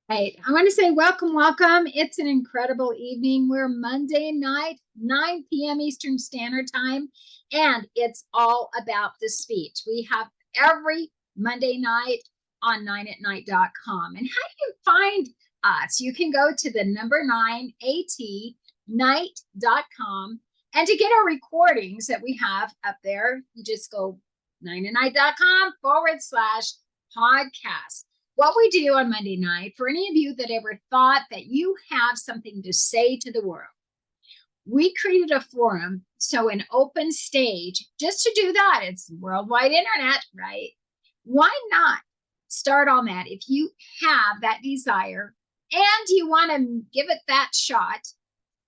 Hey, I want to say welcome, welcome. It's an incredible evening. We're Monday night, 9 p.m. Eastern Standard Time, and it's all about the speech. We have every Monday night on 9ATNIGHT.com. And how do you find us? You can go to the number 9ATNIGHT.com, and to get our recordings that we have up there, you just go 9ATNIGHT.com/podcast. What we do on Monday night, for any of you that ever thought that you have something to say to the world, we created a forum, so an open stage, just to do that. It's worldwide internet, right? Why not start on that? If you have that desire and you want to give it that shot,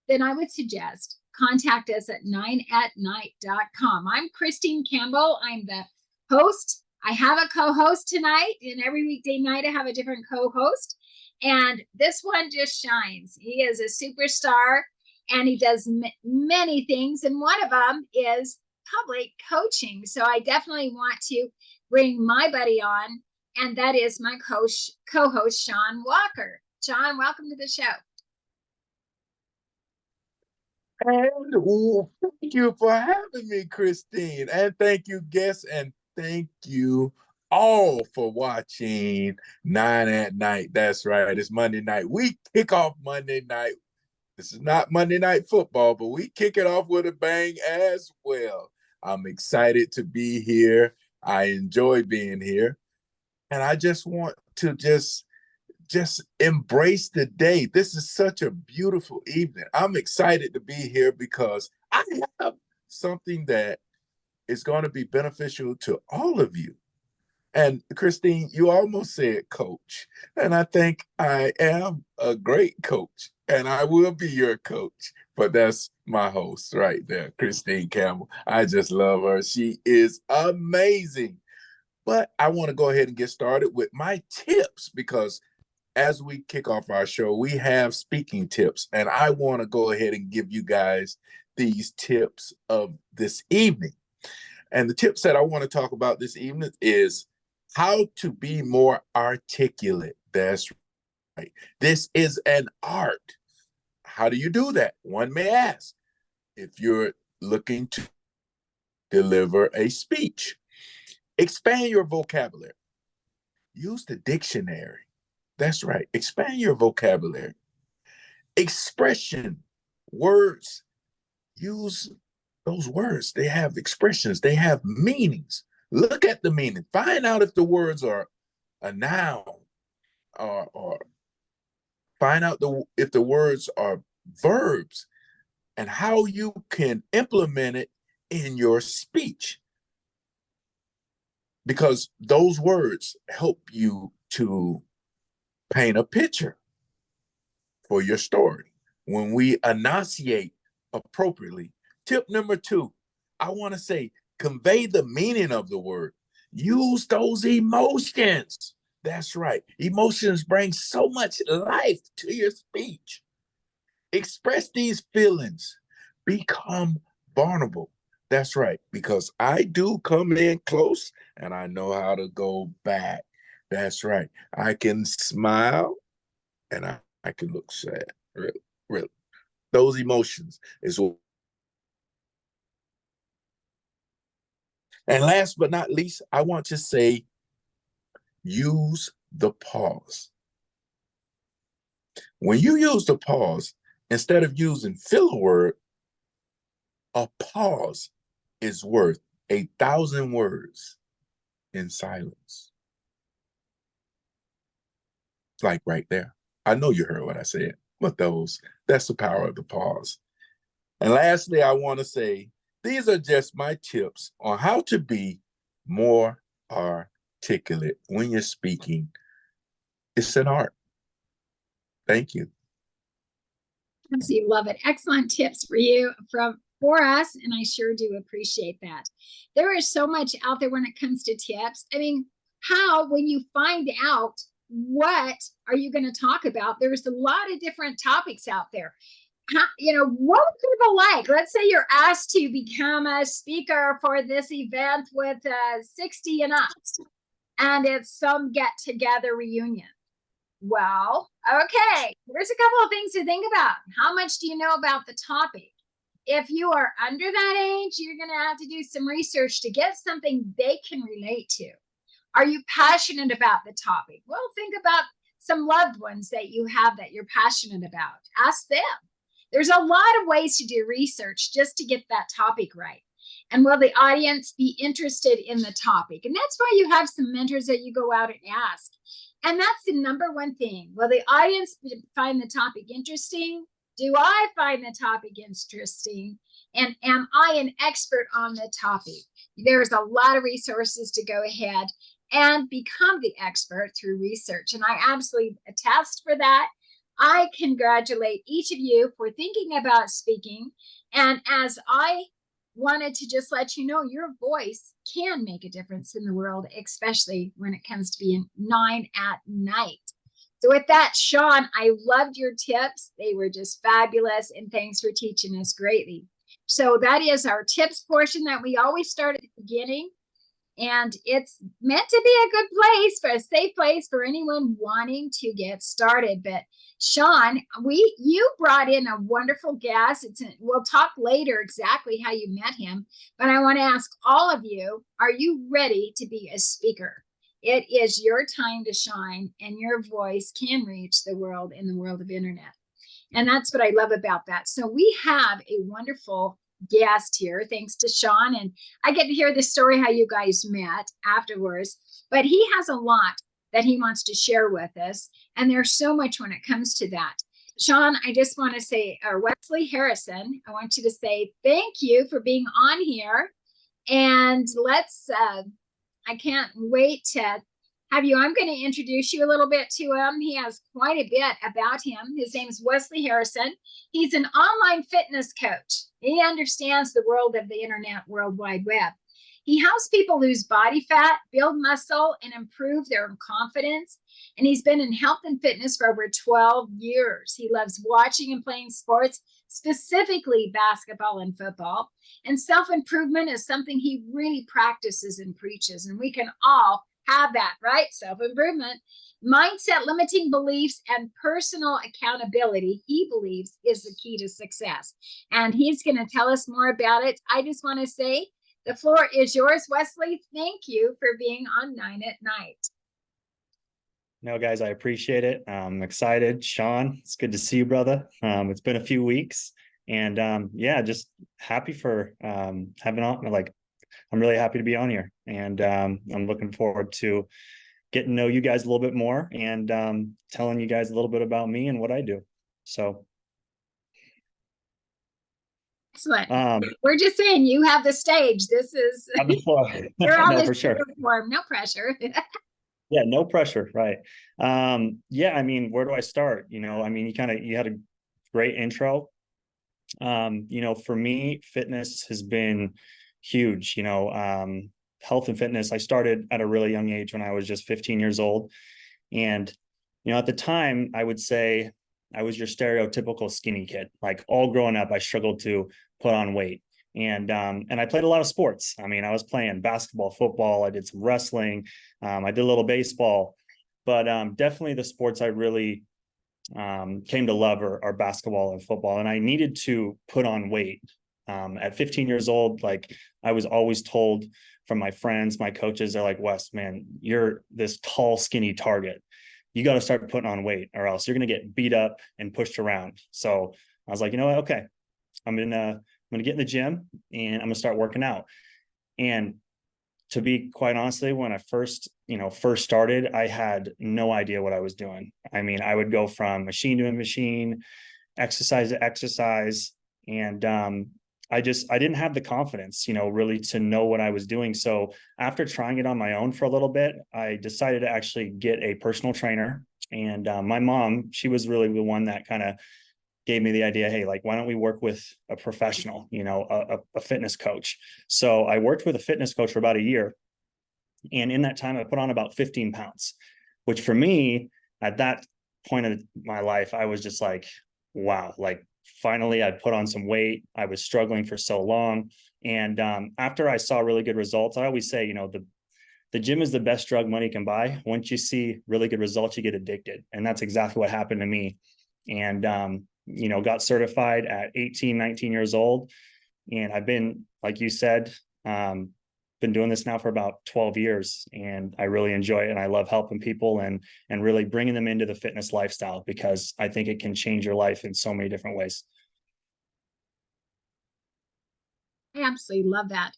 then I would suggest contact us at 9atnight.com. I'm Christine Campbell. I'm the host. I have a co-host tonight, and every weekday night I have a different co-host, and this one just shines. He is a superstar, and he does many things, and one of them is public coaching. So I definitely want to bring my buddy on, and that is my co-host, Shawn Walker. Shawn, welcome to the show. And thank you for having me, Christine, and thank you, guests, and thank you all for watching 9 at Night. That's right. It's Monday night. We kick off Monday night. This is not Monday Night Football, but we kick it off with a bang as well. I'm excited to be here. I enjoy being here. And I just want to just embrace the day. This is such a beautiful evening. I'm excited to be here because I have something that is going to be beneficial to all of you. And Christine, you almost said coach. And I think I am a great coach, and I will be your coach. But that's my host right there, Christine Campbell. I just love her. She is amazing. But I want to go ahead and get started with my tips, because as we kick off our show, we have speaking tips. And I want to go ahead and give you guys these tips of this evening. And the tips that I want to talk about this evening is how to be more articulate. That's right. This is an art. How do you do that? One may ask. If you're looking to deliver a speech, expand your vocabulary. Use the dictionary. That's right. Expand your vocabulary. Expression, words. Use those words. They have expressions. They have meanings. Look at the meaning. Find out if the words are a noun or Find out if the words are verbs and how you can implement it in your speech. Because those words help you to paint a picture for your story when we enunciate appropriately. Tip number 2, I want to say, convey the meaning of the word. Use those emotions. That's right. Emotions bring so much life to your speech. Express these feelings. Become vulnerable. That's right, because I do come in close and I know how to go back. That's right. I can smile and I can look sad. Really, really. Those emotions is what. And last but not least, I want to say, use the pause. When you use the pause, instead of using filler word, a pause is worth 1,000 words in silence. Like right there. I know you heard what I said, but that's the power of the pause. And lastly, I want to say, these are just my tips on how to be more articulate when you're speaking. It's an art. Thank you. Absolutely love it. Excellent tips for you for us, and I sure do appreciate that. There is so much out there when it comes to tips. I mean, when you find out what are you going to talk about, there's a lot of different topics out there. What would people like? Let's say you're asked to become a speaker for this event with 60 and up, and it's some get-together reunion. Well, okay, here's a couple of things to think about. How much do you know about the topic? If you are under that age, you're going to have to do some research to get something they can relate to. Are you passionate about the topic? Well, think about some loved ones that you have that you're passionate about. Ask them. There's a lot of ways to do research just to get that topic right. And will the audience be interested in the topic? And that's why you have some mentors that you go out and ask. And that's the number one thing. Will the audience find the topic interesting? Do I find the topic interesting? And am I an expert on the topic? There's a lot of resources to go ahead and become the expert through research. And I absolutely attest for that. I congratulate each of you for thinking about speaking. And as I wanted to just let you know, your voice can make a difference in the world, especially when it comes to being 9 at night. So with that, Shawn, I loved your tips. They were just fabulous. And thanks for teaching us greatly. So that is our tips portion that we always start at the beginning. And it's meant to be a good place, for a safe place for anyone wanting to get started. But Shawn, you brought in a wonderful guest. We'll talk later exactly how you met him, but I want to ask all of you, are you ready to be a speaker? It is your time to shine, and your voice can reach the world in the world of internet. And that's what I love about that. So we have a wonderful guest here, thanks to Shawn, and I get to hear the story how you guys met afterwards, but he has a lot that he wants to share with us, and there's so much when it comes to that. Shawn, I just want to say, Wesley Harrison, I want you to say thank you for being on here, and I can't wait to have you. I'm going to introduce you a little bit to him. He has quite a bit about him. His name is Wesley Harrison. He's an online fitness coach. He understands the world of the internet, World Wide Web. He helps people lose body fat, build muscle, and improve their confidence. And he's been in health and fitness for over 12 years. He loves watching and playing sports, specifically basketball and football. And self-improvement is something he really practices and preaches. And we can all have that, right? Self-improvement, mindset, limiting beliefs, and personal accountability, he believes, is the key to success. And he's going to tell us more about it. I just want to say the floor is yours, Wesley. Thank you for being on 9 at Night. No, guys, I appreciate it. I'm excited. Shawn, it's good to see you, brother. It's been a few weeks, and yeah, just happy for having on. I'm really happy to be on here, and I'm looking forward to getting to know you guys a little bit more and telling you guys a little bit about me and what I do. So excellent. We're just saying you have the stage. This is you're on no, the for sure. form, no pressure. Yeah, no pressure, right? Yeah, I mean, where do I start? I mean, you had a great intro. For me, fitness has been huge. Health and fitness. I started at a really young age when I was just 15 years old, and at the time, I would say I was your stereotypical skinny kid. Like all growing up, I struggled to put on weight. And I played a lot of sports. I mean, I was playing basketball, football. I did some wrestling. I did a little baseball, but definitely the sports I really came to love are basketball and football. And I needed to put on weight. At 15 years old, like I was always told from my friends, my coaches, they're like, Wes, man, you're this tall, skinny target. You got to start putting on weight or else you're going to get beat up and pushed around. So I was like, you know what? Okay, I'm going to get in the gym and I'm going to start working out. And to be quite honestly, when I first started, I had no idea what I was doing. I mean, I would go from machine to machine, exercise to exercise. And I didn't have the confidence, really to know what I was doing. So after trying it on my own for a little bit, I decided to actually get a personal trainer. And my mom, she was really the one that kind of gave me the idea, hey, like, why don't we work with a professional, a fitness coach. So I worked with a fitness coach for about a year. And in that time, I put on about 15 pounds, which for me, at that point of my life, I was just like, wow, like finally I put on some weight. I was struggling for so long. And after I saw really good results, I always say, the gym is the best drug money can buy. Once you see really good results, you get addicted. And that's exactly what happened to me. And, got certified at 18, 19 years old. And I've been, like you said, been doing this now for about 12 years. And I really enjoy it. And I love helping people and really bringing them into the fitness lifestyle, because I think it can change your life in so many different ways. I absolutely love that.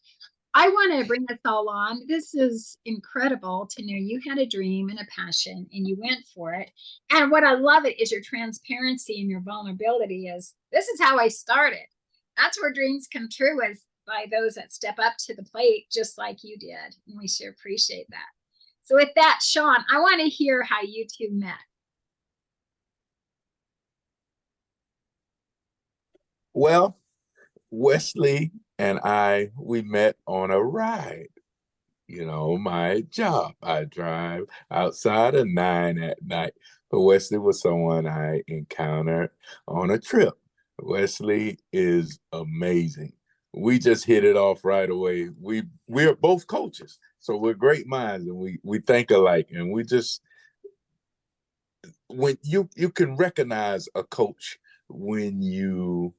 I want to bring this all on. This is incredible to know you had a dream and a passion and you went for it. And what I love it is your transparency and your vulnerability is this is how I started. That's where dreams come true, is by those that step up to the plate just like you did. And we sure appreciate that. So with that, Shawn, I want to hear how you two met. Well, Wesley and we met on a ride. My job. I drive outside of 9 at night. But Wesley was someone I encountered on a trip. Wesley is amazing. We just hit it off right away. We're both coaches, so we're great minds, and we think alike. And we just, when you can recognize a coach when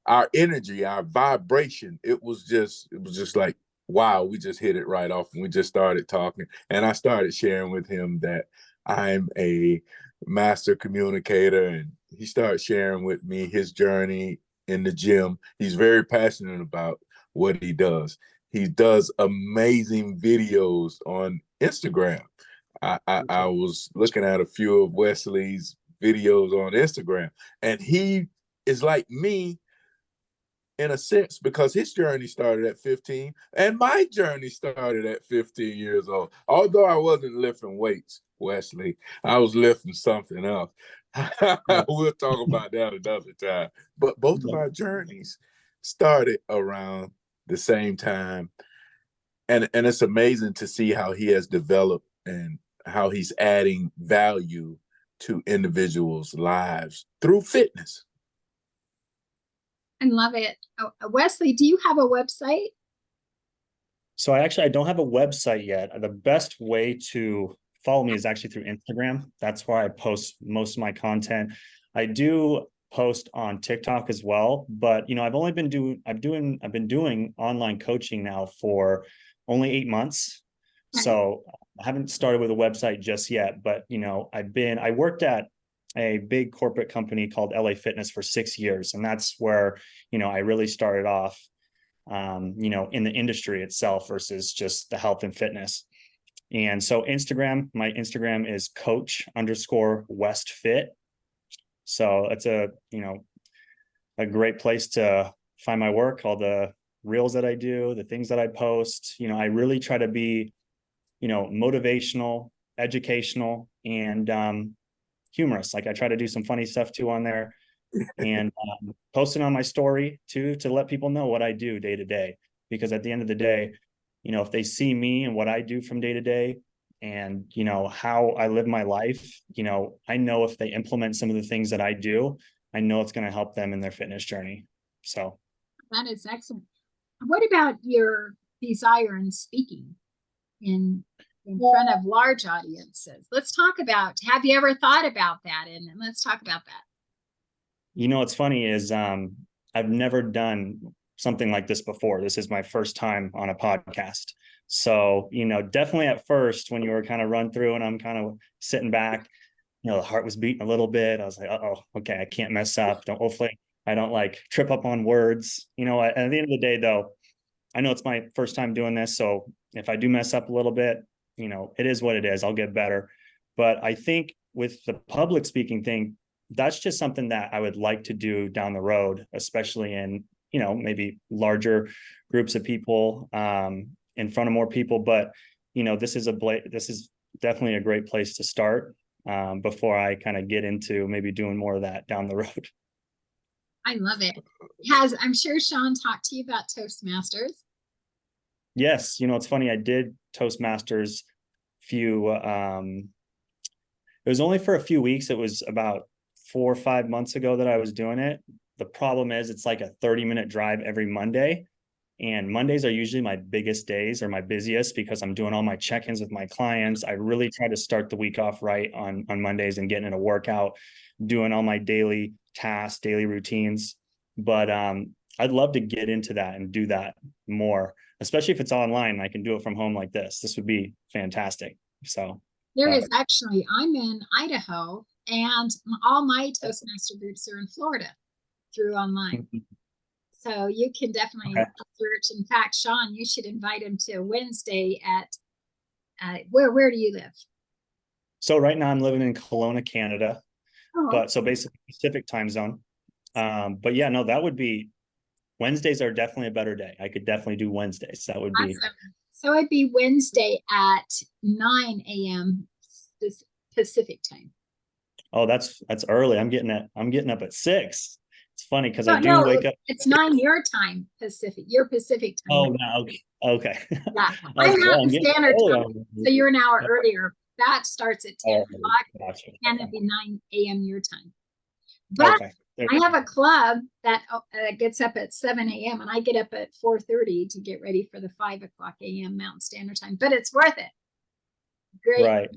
our energy, our vibration, it was just like, wow, we just hit it right off, and we just started talking. And I started sharing with him that I'm a master communicator, and he started sharing with me his journey in the gym. He's very passionate about what he does. He does amazing videos on Instagram. I was looking at a few of Wesley's videos on Instagram, and he is like me in a sense, because his journey started at 15 and my journey started at 15 years old. Although I wasn't lifting weights, Wesley, I was lifting something else. We'll talk about that another time. But both of our journeys started around the same time. And it's amazing to see how he has developed and how he's adding value to individuals' lives through fitness. I love it. Oh, Wesley, do you have a website? So I don't have a website yet. The best way to follow me is actually through Instagram. That's where I post most of my content. I do post on TikTok as well, but I've been doing online coaching now for only 8 months. So I haven't started with a website just yet, but I worked at a big corporate company called LA Fitness for 6 years. And that's where, I really started off, in the industry itself versus just the health and fitness. And so Instagram, my Instagram is coach_westfit. So it's a, you know, a great place to find my work, all the reels that I do, the things that I post. You know, I really try to be, you know, motivational, educational, and humorous. Like I try to do some funny stuff too on there, and posting on my story too, to let people know what I do day to day. Because at the end of the day, you know, if they see me and what I do from day to day, and, you know, how I live my life, you know, I know if they implement some of the things that I do, I know it's going to help them in their fitness journey. So that is excellent. What about your desire in speaking in front of large audiences? Let's talk about, have you ever thought about that? And let's talk about that. you know, what's funny is I've never done something like this before. This is my first time on a podcast. So, you know, definitely at first when you were kind of run through and I'm kind of sitting back, you know, the heart was beating a little bit. I was like, oh, okay, I can't mess up. Hopefully I don't like trip up on words. You know, at the end of the day though, I know it's my first time doing this. So if I do mess up a little bit, you know, it is what it is. I'll get better. But I think with the public speaking thing, that's just something that I would like to do down the road, especially in, you know, maybe larger groups of people, in front of more people. But, you know, this is definitely a great place to start, before I kind of get into maybe doing more of that down the road. I love it. I'm sure Shawn talked to you about Toastmasters. Yes, you know, it's funny. I did Toastmasters it was only for a few weeks. It was about 4 or 5 months ago that I was doing it. The problem is it's like a 30-minute drive every Monday. And Mondays are usually my biggest days or my busiest because I'm doing all my check-ins with my clients. I really try to start the week off right on Mondays and getting in a workout, doing all my daily tasks, daily routines. But I'd love to get into that and do that more, especially if it's online and I can do it from home like this. This would be fantastic. So There is actually, I'm in Idaho and all my Toastmaster groups are in Florida through online. So you can definitely search. In fact, Shawn, you should invite him to Wednesday at where do you live? So right now I'm living in Kelowna, Canada, Oh, but so basically Pacific time zone. But yeah, no, that would be, Wednesdays are definitely a better day. I could definitely do Wednesdays. That would be awesome. So it'd be Wednesday at 9 a.m. Pacific time. Oh, that's early. I'm getting up at 6. It's funny because I do No, wake up. It's 9 your time Pacific. Your Pacific time. Oh, no, okay. Yeah. I'm Mountain Standard Time, on. so you're an hour earlier. That starts at 10 o'clock, Gotcha. and it'd be 9 a.m. your time. But Okay. I have a club that gets up at 7 a.m. and I get up at 4:30 to get ready for the 5 o'clock a.m. Mountain Standard Time. But it's worth it. Great. Right.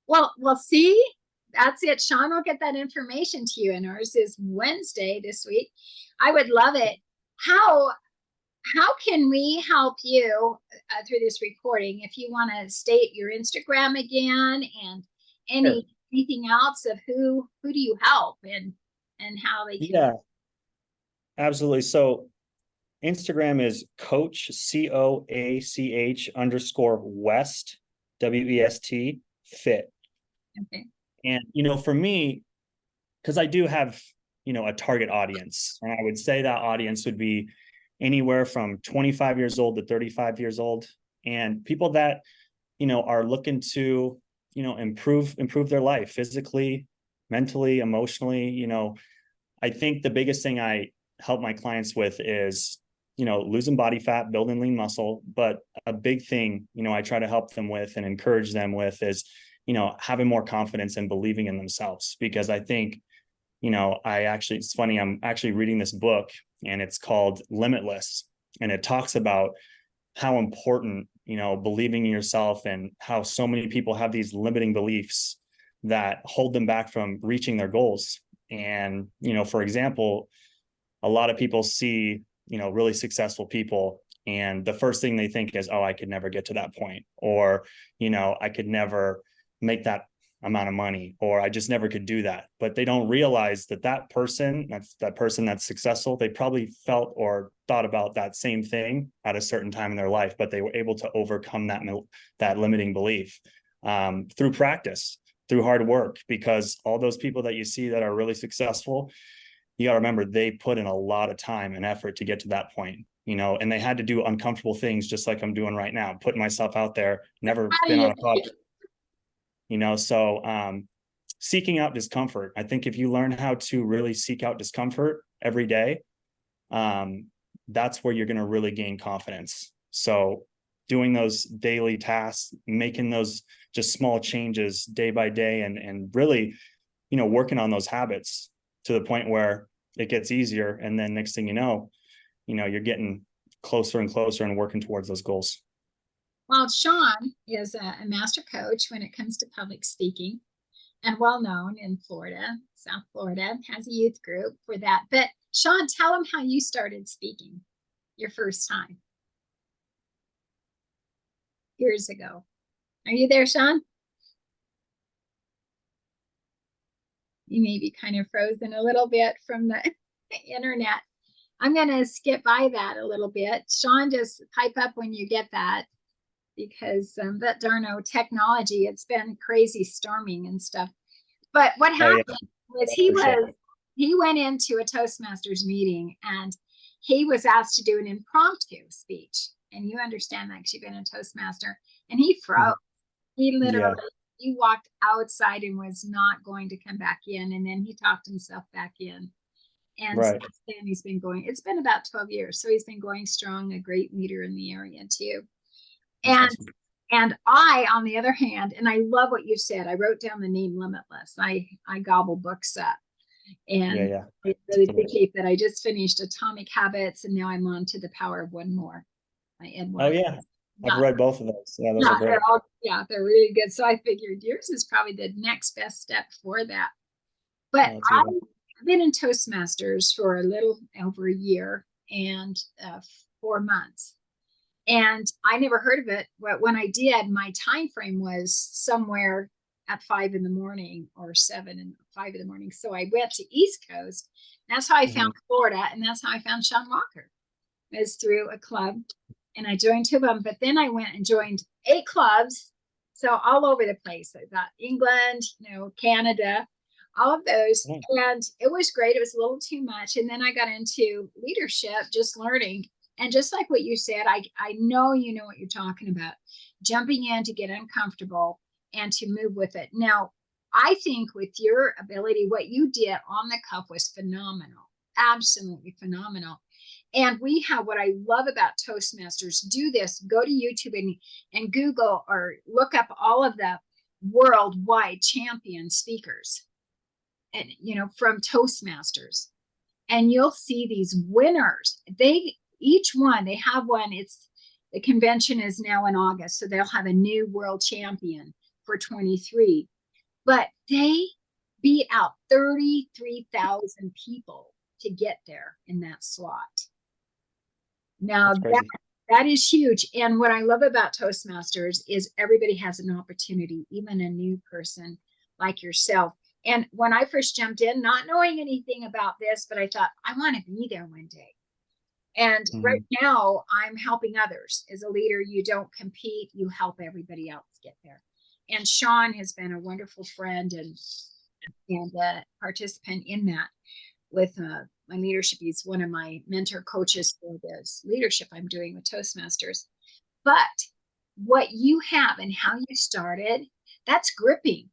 Well, see, that's it. Shawn will get that information to you, and ours is Wednesday this week. I would love it. How can we help you through this recording? If you want to state your Instagram again and anything else of who do you help and how they can. Yeah, absolutely. So Instagram is coach COACH_West WEST fit. Okay. And, you know, for me, because I do have, you know, a target audience, and I would say that audience would be anywhere from 25 years old to 35 years old, and people that, you know, are looking to, you know, improve their life physically, mentally, emotionally. You know, I think the biggest thing I help my clients with is, you know, losing body fat, building lean muscle. But a big thing, you know, I try to help them with and encourage them with is, you know, having more confidence and believing in themselves. Because I think, you know, it's funny, I'm actually reading this book and it's called Limitless. And it talks about how important, you know, believing in yourself and how so many people have these limiting beliefs that hold them back from reaching their goals. And, you know, for example, a lot of people see, you know, really successful people, and the first thing they think is, oh, I could never get to that point, or, you know, I could never make that amount of money, or I just never could do that. But they don't realize that that person that's successful, they probably felt or thought about that same thing at a certain time in their life, but they were able to overcome that limiting belief through practice, through hard work. Because all those people that you see that are really successful, you got to remember, they put in a lot of time and effort to get to that point, you know, and they had to do uncomfortable things, just like I'm doing right now, putting myself out there, never been on a podcast, you know. So seeking out discomfort, I think if you learn how to really seek out discomfort every day, that's where you're going to really gain confidence. So doing those daily tasks, making those just small changes day by day, and really, you know, working on those habits to the point where it gets easier. And then next thing you know, you're getting closer and closer and working towards those goals. Well, Shawn is a master coach when it comes to public speaking, and well known in Florida, South Florida, has a youth group for that. But Shawn, tell them how you started speaking your first time years ago. Are you there, Shawn? You may be kind of frozen a little bit from the internet. I'm going to skip by that a little bit. Shawn, just pipe up when you get that, because that darno technology, it's been crazy storming and stuff. But what happened was he went into a Toastmasters meeting, and he was asked to do an impromptu speech. And you understand that because you've been a Toastmaster. And he froze. He literally, he walked outside and was not going to come back in. And then he talked himself back in. And since then he's been going, it's been about 12 years. So he's been going strong, a great leader in the area too. And I, on the other hand, and I love what you said, I wrote down the name Limitless. I gobble books up. And I really appreciate that. I just finished Atomic Habits, and now I'm on to The Power of One More by Edward. Oh yeah. I've read both of those. Yeah, those are great. They're really good. So I figured yours is probably the next best step for that. But I've been in Toastmasters for a little over a year and 4 months. And I never heard of it. But when I did, my time frame was somewhere at 5 in the morning or 7 and 5 in the morning. So I went to East Coast. That's how I found Florida. And that's how I found Shawn Walker, was through a club. And I joined 2 of them, but then I went and joined 8 clubs. So all over the place. I got England, Canada, all of those. And it was great. It was a little too much. And then I got into leadership, just learning. And just like what you said, I know you know what you're talking about. Jumping in to get uncomfortable and to move with it. Now, I think with your ability, what you did on the cuff was phenomenal. Absolutely phenomenal. And we have, what I love about Toastmasters, do this, go to YouTube and Google or look up all of the worldwide champion speakers, and from Toastmasters, and you'll see these winners. Each one, they have one. The convention is now in August, so they'll have a new world champion for 23. But they beat out 33,000 people to get there in that slot. Now that is huge. And what I love about Toastmasters is everybody has an opportunity, even a new person like yourself. And when I first jumped in, not knowing anything about this, but I thought, I want to be there one day. And right now I'm helping others. As a leader, you don't compete, you help everybody else get there. And Shawn has been a wonderful friend and a participant in that with my leadership. He's one of my mentor coaches for this leadership I'm doing with Toastmasters. But what you have and how you started, that's gripping.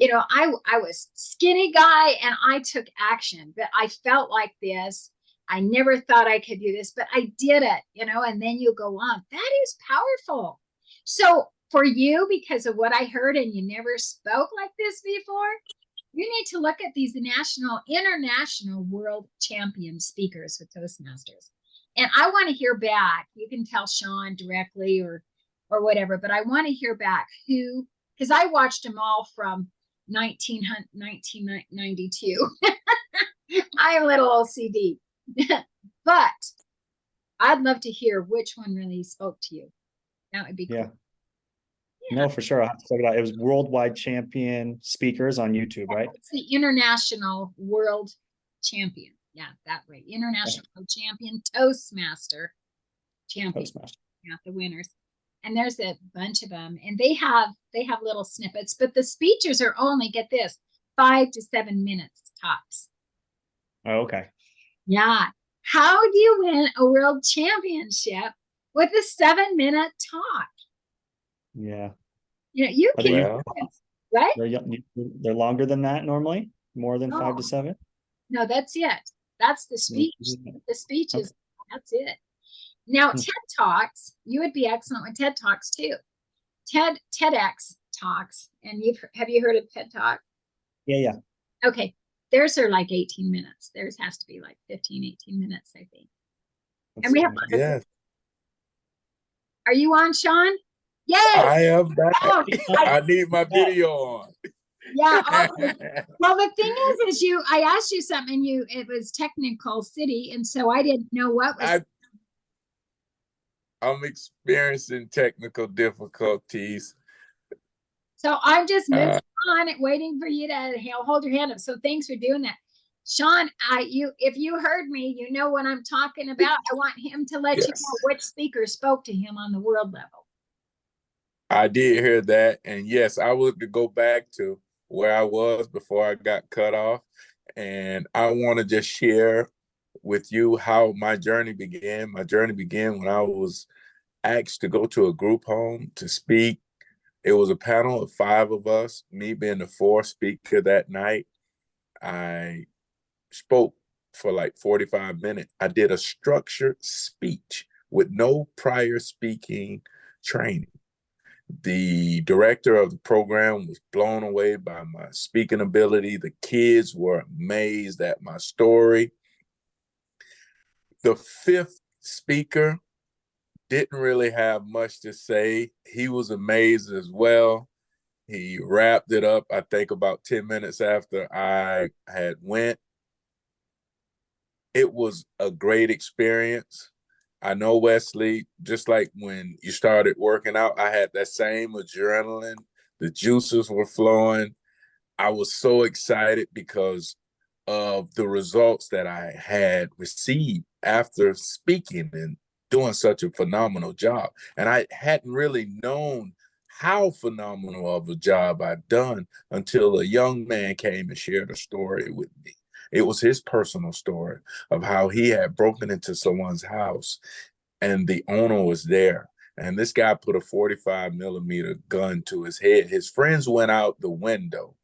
I was skinny guy and I took action, but I felt like this. I never thought I could do this, but I did it, and then you go on. That is powerful. So for you, because of what I heard, and you never spoke like this before, you need to look at these international world champion speakers with Toastmasters. And I want to hear back. You can tell Shawn directly or whatever, but I want to hear back who, because I watched them all from 1992. I'm a little OCD. But I'd love to hear which one really spoke to you. That would be cool. No, for sure. I'll have to check it out. It was Worldwide Champion Speakers on YouTube, right? It's the International World Champion. Yeah, that way. International World Champion, Toastmaster Champion. Toastmaster. Yeah, the winners. And there's a bunch of them, and they have little snippets, but the speeches are only, get this, 5 to 7 minutes tops. Oh, okay. Yeah. How do you win a world championship with a 7-minute talk? Yeah. You know, you Are can, they, right? they're longer than that normally? More than 5 to 7? No, that's it. That's the speech. The speech is, that's it. Now, TED Talks, you would be excellent with TED Talks too. TEDx Talks, and have you heard of TED Talk? Yeah. Okay. Theirs are like 18 minutes. Theirs has to be like 15, 18 minutes, I think. And we have, yes. Are you on, Shawn? Yay! I am back. Oh, I need my video on. Yeah. Okay. Well, the thing is I asked you something, and it was technical city, and so I didn't know what was. I'm experiencing technical difficulties. So I'm just moving on and waiting for you to hold your hand up. So thanks for doing that. Shawn, if you heard me, you know what I'm talking about. I want him to let you know which speaker spoke to him on the world level. I did hear that. And yes, I would go back to where I was before I got cut off. And I want to just share with you how my journey began. My journey began when I was asked to go to a group home to speak. It was a panel of 5 of us, me being the 4th speaker that night. I spoke for like 45 minutes. I did a structured speech with no prior speaking training. The director of the program was blown away by my speaking ability. The kids were amazed at my story. The 5th speaker didn't really have much to say. He was amazed as well. He wrapped it up, I think, about 10 minutes after I had went. It was a great experience. I know, Wesley, just like when you started working out, I had that same adrenaline. The juices were flowing. I was so excited because of the results that I had received after speaking and doing such a phenomenal job. And I hadn't really known how phenomenal of a job I'd done until a young man came and shared a story with me. It was his personal story of how he had broken into someone's house and the owner was there. And this guy put a 45-millimeter gun to his head. His friends went out the window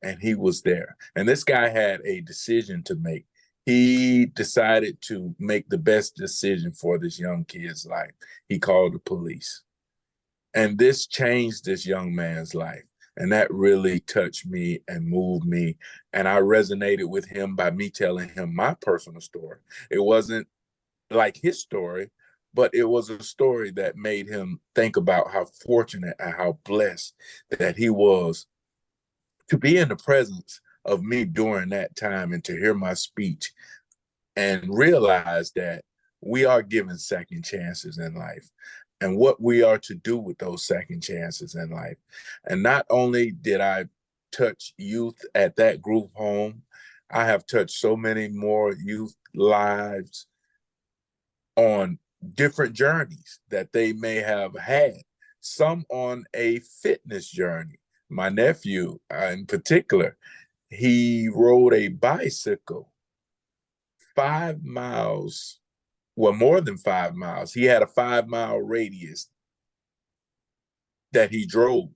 and he was there. And this guy had a decision to make. He decided to make the best decision for this young kid's life. He called the police. And this changed this young man's life. And that really touched me and moved me. And I resonated with him by me telling him my personal story. It wasn't like his story, but it was a story that made him think about how fortunate and how blessed that he was to be in the presence of me during that time and to hear my speech and realize that we are given second chances in life and what we are to do with those second chances in life. And not only did I touch youth at that group home, I have touched so many more youth lives on different journeys that they may have had, some on a fitness journey. My nephew in particular, he rode a bicycle 5 miles, well, more than 5 miles. He had a 5-mile radius that he drove,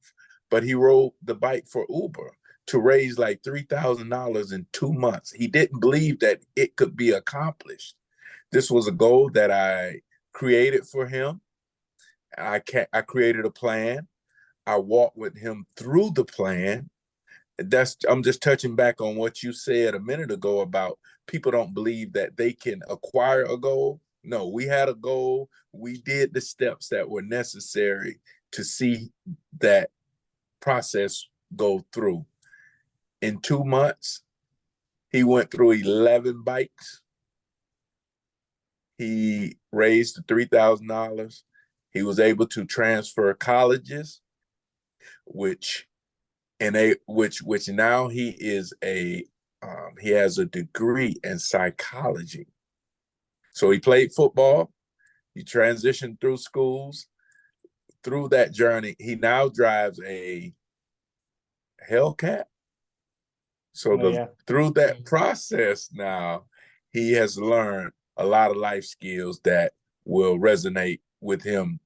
but he rode the bike for Uber to raise like $3,000 in 2 months. He didn't believe that it could be accomplished. This was a goal that I created for him. I created a plan. I walked with him through the plan. I'm just touching back on what you said a minute ago about people don't believe that they can acquire a goal. No, we had a goal. We did the steps that were necessary to see that process go through. In 2 months, he went through 11 bikes. He raised $3,000. He was able to transfer colleges which which now he is he has a degree in psychology. So he played football, he transitioned through schools. Through that journey, he now drives a Hellcat. So through that process now, he has learned a lot of life skills that will resonate with him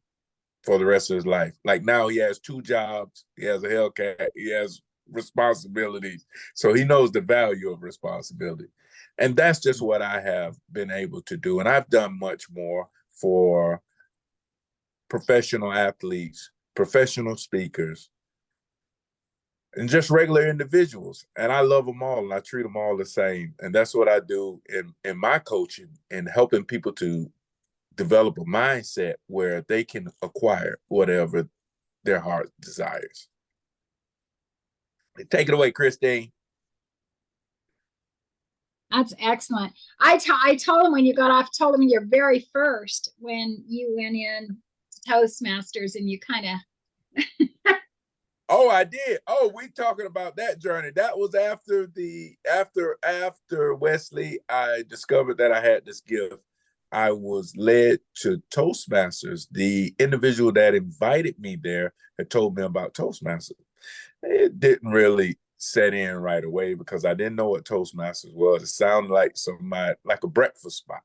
for the rest of his life. Like now he has 2 jobs, he has a Hellcat, he has responsibilities. So he knows the value of responsibility. And that's just what I have been able to do. And I've done much more for professional athletes, professional speakers, and just regular individuals. And I love them all and I treat them all the same. And that's what I do in my coaching and helping people to develop a mindset where they can acquire whatever their heart desires. Take it away, Christine. That's excellent. I told him when you got off, told him your very first, when you went in to Toastmasters and you kind of. Oh, I did. Oh, we talking about that journey. That was after Wesley, I discovered that I had this gift. I was led to Toastmasters. The individual that invited me there had told me about Toastmasters. It didn't really set in right away because I didn't know what Toastmasters was. It sounded like like a breakfast spot.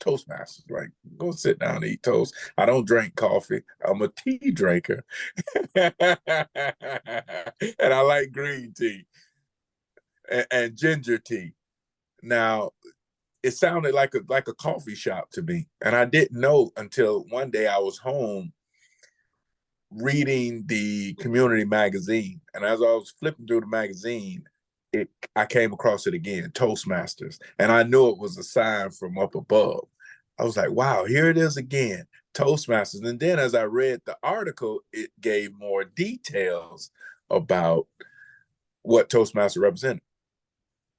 Toastmasters, like go sit down and eat toast. I don't drink coffee. I'm a tea drinker. And I like green tea and ginger tea. Now, it sounded like a coffee shop to me. And I didn't know until one day I was home reading the community magazine. And as I was flipping through the magazine, I came across it again, Toastmasters. And I knew it was a sign from up above. I was like, wow, here it is again, Toastmasters. And then as I read the article, it gave more details about what Toastmasters represented.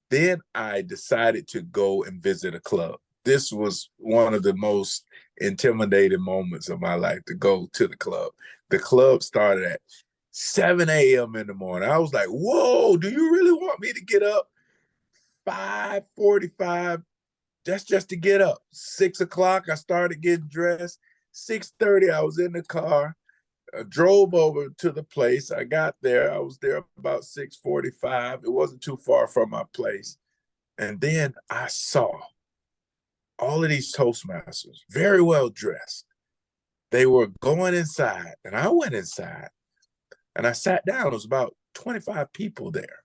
Then I decided to go and visit a club. This was one of the most intimidating moments of my life, to go to the club. The club started at 7 a.m. in the morning. I was like, whoa, do you really want me to get up 5:45? That's just to get up. 6 o'clock, I started getting dressed. 6:30, I was in the car. I drove over to the place. I got there. I was there about 6:45. It wasn't too far from my place. And then I saw all of these Toastmasters, very well dressed. They were going inside, and I went inside, and I sat down. There was about 25 people there.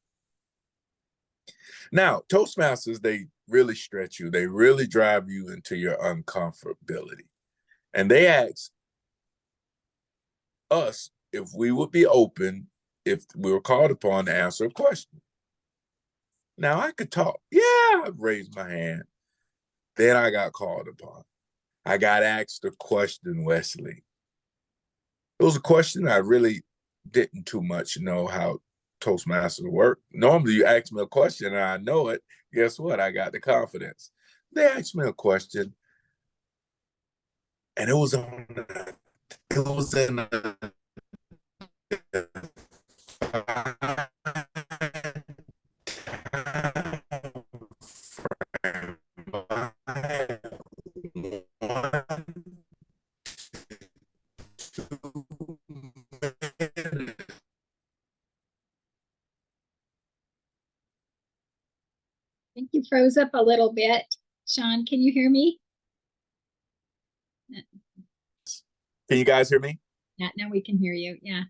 Now, Toastmasters, they really stretch you. They really drive you into your uncomfortability. And they asked us if we would be open if we were called upon to answer a question. Now, I could talk. Yeah, I raised my hand. Then I got called upon. I got asked a question, Wesley. It was a question I really didn't too much know how Toastmasters work. Normally, you ask me a question and I know it. Guess what? I got the confidence. They asked me a question, and it was in I think you froze up a little bit. Shawn, can you hear me? Can you guys hear me? Yeah, now we can hear you. Yeah.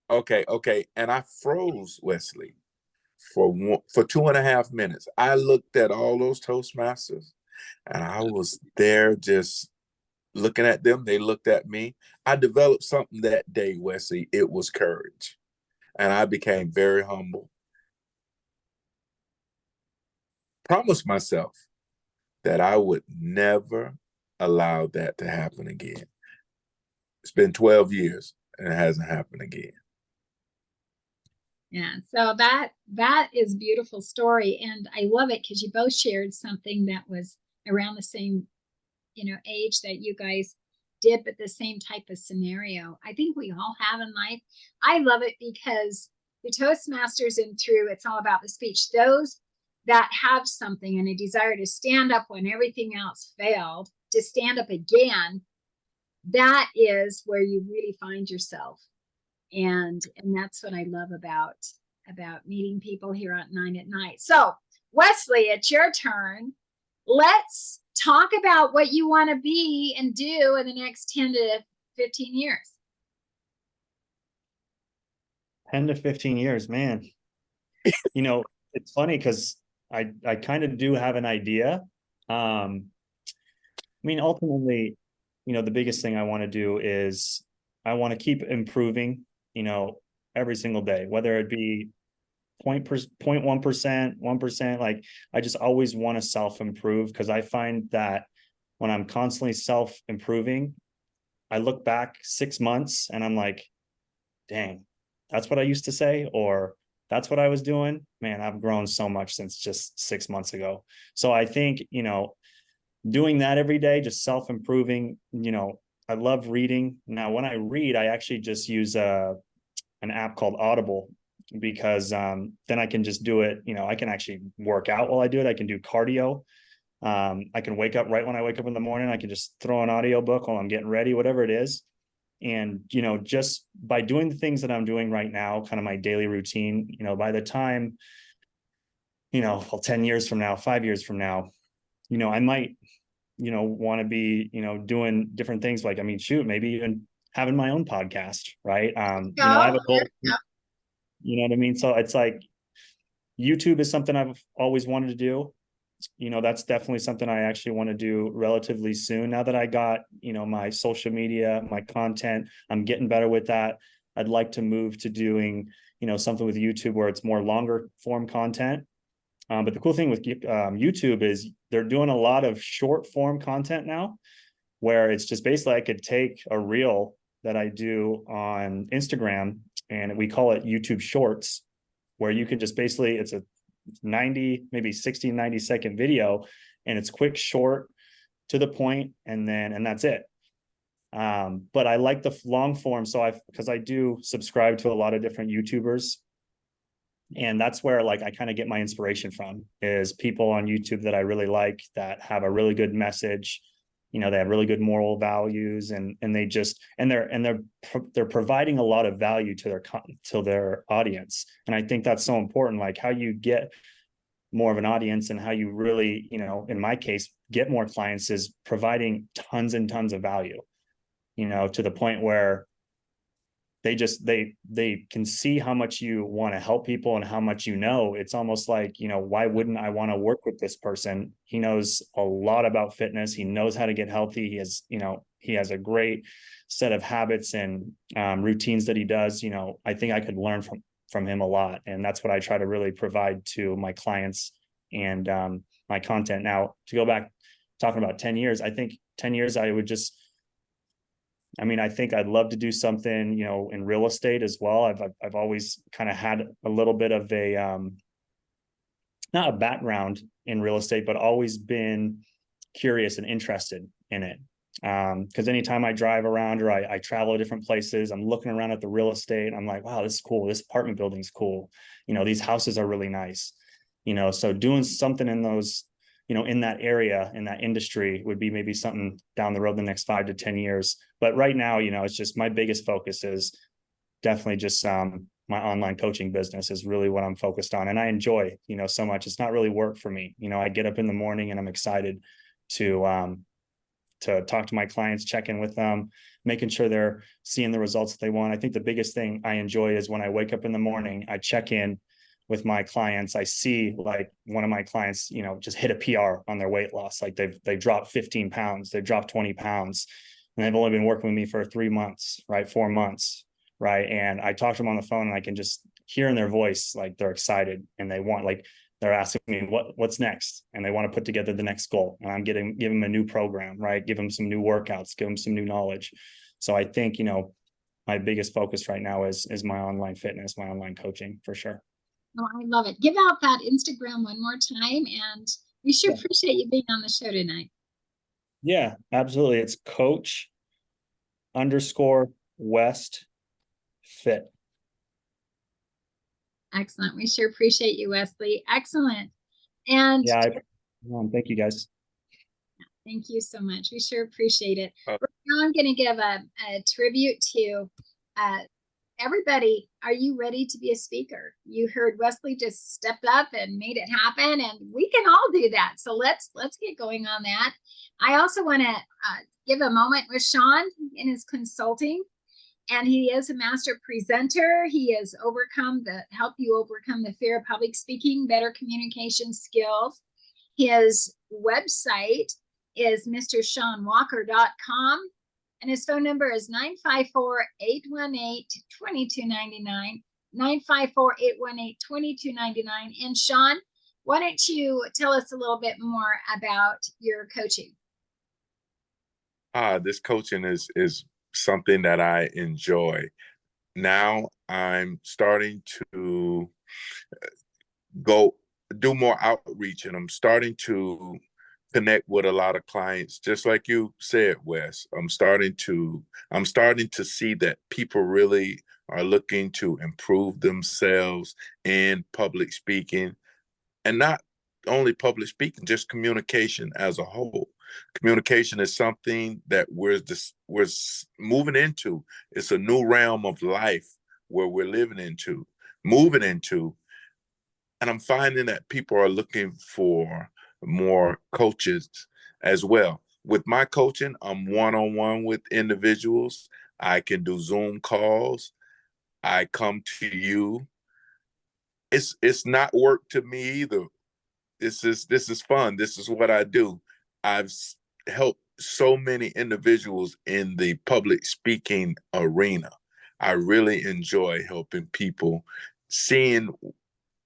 Okay. And I froze, Wesley, for 2.5 minutes. I looked at all those Toastmasters, and I was there just looking at them. They looked at me. I developed something that day, Wesley. It was courage. And I became very humble. Promised myself that I would never allow that to happen again. It's been 12 years and it hasn't happened again. Yeah, so that is a beautiful story, and I love it because you both shared something that was around the same, age that you guys dip at the same type of scenario. I think we all have in life. I love it because the Toastmasters and through It's All About the Speech, those that have something and a desire to stand up when everything else failed, to stand up again, that is where you really find yourself. And that's what I love about meeting people here at 9 at Night. So Wesley, it's your turn. Let's talk about what you want to be and do in the next 10 to 15 years. 10 to 15 years, man. You know, it's funny because I kind of do have an idea. I mean, ultimately, you know, the biggest thing I want to do is I want to keep improving, you know, every single day, whether it be 0.1%, 1%. Like, I just always want to self-improve, because I find that when I'm constantly self-improving, I look back 6 months and I'm like, dang, that's what I used to say, or that's what I was doing. Man, I've grown so much since just 6 months ago. So I think, you know, doing that every day, just self-improving, you know, I love reading. Now, when I read, I actually just use an app called Audible, because then I can just do it. You know, I can actually work out while I do it. I can do cardio. I can wake up right when I wake up in the morning. I can just throw an audiobook while I'm getting ready, whatever it is. And, you know, just by doing the things that I'm doing right now, kind of my daily routine, you know, by the time, you know, well, 10 years from now, 5 years from now, you know, I might, you know, want to be, you know, doing different things. Like, I mean, shoot, maybe even having my own podcast, right? You know, I have a goal, you know what I mean? So it's like, YouTube is something I've always wanted to do. You know, that's definitely something I actually want to do relatively soon. Now that I got, you know, my social media, my content, I'm getting better with that. I'd like to move to doing, you know, something with YouTube where it's more longer form content. But the cool thing with YouTube is they're doing a lot of short form content now, where it's just basically I could take a reel that I do on Instagram, and we call it YouTube Shorts, where you can just basically, it's a 90, maybe 60, 90-second video, and it's quick, short, to the point, and that's it. But I like the long form. So because I do subscribe to a lot of different YouTubers, and that's where, like, I kind of get my inspiration from, is people on YouTube that I really like, that have a really good message. You know, they have really good moral values, and they just, and they're providing a lot of value to their audience. And I think that's so important, like how you get more of an audience and how you really, you know, in my case, get more clients, is providing tons and tons of value, you know, to the point where they can see how much you want to help people and how much, you know, it's almost like, you know, why wouldn't I want to work with this person? He knows a lot about fitness. He knows how to get healthy. He has, you know, he has a great set of habits and routines that he does. You know, I think I could learn from him a lot. And that's what I try to really provide to my clients and my content. Now, to go back, talking about 10 years, I think 10 years, I mean, I think I'd love to do something, you know, in real estate as well. I've always kind of had a little bit of a, not a background in real estate, but always been curious and interested in it. Because anytime I drive around or I travel to different places, I'm looking around at the real estate. I'm like, wow, this is cool. This apartment building's cool. You know, these houses are really nice. You know, so doing something in those, you know, in that area, in that industry, would be maybe something down the road the next 5 to 10 years. But right now, you know, it's just, my biggest focus is definitely just my online coaching business is really what I'm focused on. And I enjoy, you know, so much. It's not really work for me. You know, I get up in the morning and I'm excited to talk to my clients, check in with them, making sure they're seeing the results that they want. I think the biggest thing I enjoy is when I wake up in the morning, I check in with my clients. I see, like, one of my clients, you know, just hit a PR on their weight loss. Like they've dropped 15 pounds, they've dropped 20 pounds, and they've only been working with me for 3 months, right? 4 months, right? And I talk to them on the phone and I can just hear in their voice, like, they're excited and they want, like, they're asking me what's next, and they want to put together the next goal. And I'm give them a new program, right? Give them some new workouts, give them some new knowledge. So I think, you know, my biggest focus right now is my online fitness, my online coaching, for sure. Oh, I love it. Give out that Instagram one more time, and we sure appreciate you being on the show tonight. Yeah, absolutely. It's coachhe, _West Fit. Excellent. We sure appreciate you, Wesley. Excellent. And Yeah, thank you guys. thank you so much. We sure appreciate it. Uh, Now I'm going to give a tribute to everybody. Are you ready to be a speaker? You heard Wesley just stepped up and made it happen, and we can all do that. So let's get going on that. I also want to give a moment with Shawn in his consulting. And he is a master presenter. He has help you overcome the fear of public speaking, better communication skills. His website is mrshawnwalker.com. And his phone number is 954-818-2299, 954-818-2299. And Shawn, why don't you tell us a little bit more about your coaching? This coaching is something that I enjoy. Now I'm starting to go do more outreach, and I'm starting to connect with a lot of clients. Just like you said, Wes, I'm starting to see that people really are looking to improve themselves in public speaking, and not only public speaking, just communication as a whole. Communication is something that we're moving into. It's a new realm of life where we're moving into. And I'm finding that people are looking for more coaches as well. With my coaching, I'm one-on-one with individuals. I can do Zoom calls. I come to you. It's not work to me either. This is fun. This is what I do. I've helped so many individuals in the public speaking arena. I really enjoy helping people, seeing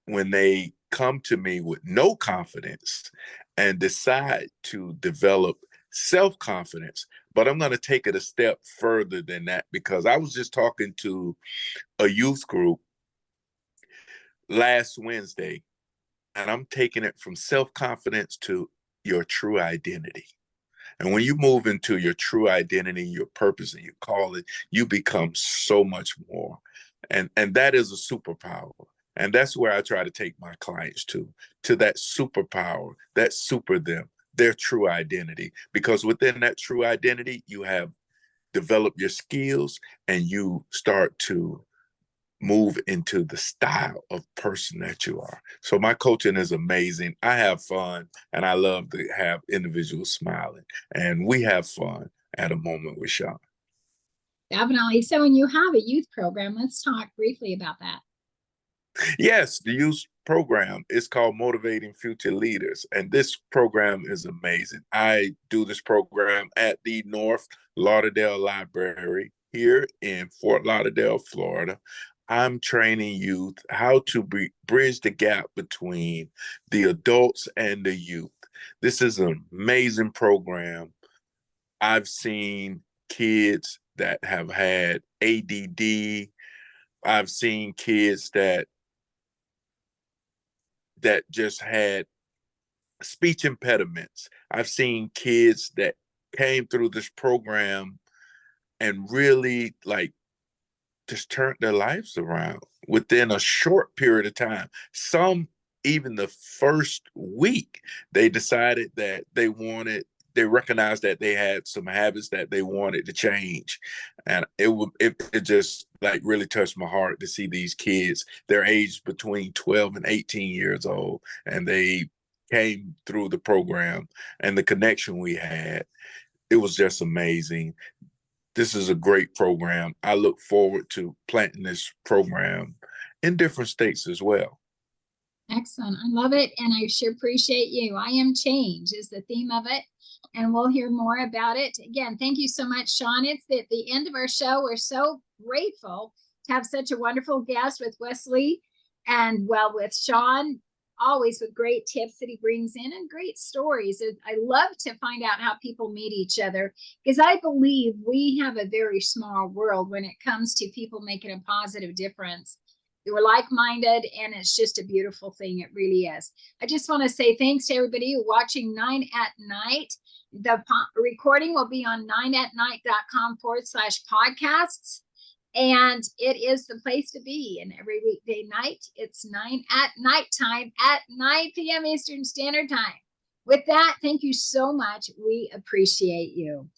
when they come to me with no confidence and decide to develop self-confidence. But I'm going to take it a step further than that, because I was just talking to a youth group last Wednesday, and I'm taking it from self-confidence to your true identity. And when you move into your true identity, your purpose, and your calling, you become so much more. And that is a superpower. And that's where I try to take my clients to that superpower, that super them, their true identity. Because within that true identity, you have developed your skills, and you start to move into the style of person that you are. So my coaching is amazing. I have fun, and I love to have individuals smiling, and we have fun at a moment with Shawn. Definitely. So when you have a youth program, let's talk briefly about that. Yes, the youth program is called Motivating Future Leaders, and this program is amazing. I do this program at the North Lauderdale Library here in Fort Lauderdale, Florida. I'm training youth how to bridge the gap between the adults and the youth. This is an amazing program. I've seen kids that have had ADD. I've seen kids that just had speech impediments. I've seen kids that came through this program and really just turned their lives around within a short period of time. Some, even the first week, they decided that they recognized that they had some habits that they wanted to change. And it just really touched my heart to see these kids. They're aged between 12 and 18 years old, and they came through the program, and the connection we had, it was just amazing. This is a great program. I look forward to planting this program in different states as well. Excellent. I love it. And I sure appreciate you. I am change is the theme of it. And we'll hear more about it. Again, thank you so much, Shawn. It's at the end of our show. We're so grateful to have such a wonderful guest with Wesley and with Shawn, always with great tips that he brings in and great stories. I love to find out how people meet each other, because I believe we have a very small world when it comes to people making a positive difference. We're like-minded, and it's just a beautiful thing. It really is. I just want to say thanks to everybody watching 9 at Night. The recording will be on 9atnight.com/podcasts. And it is the place to be. And every weekday night, it's 9 at night time at 9 p.m. Eastern Standard Time. With that, thank you so much. We appreciate you.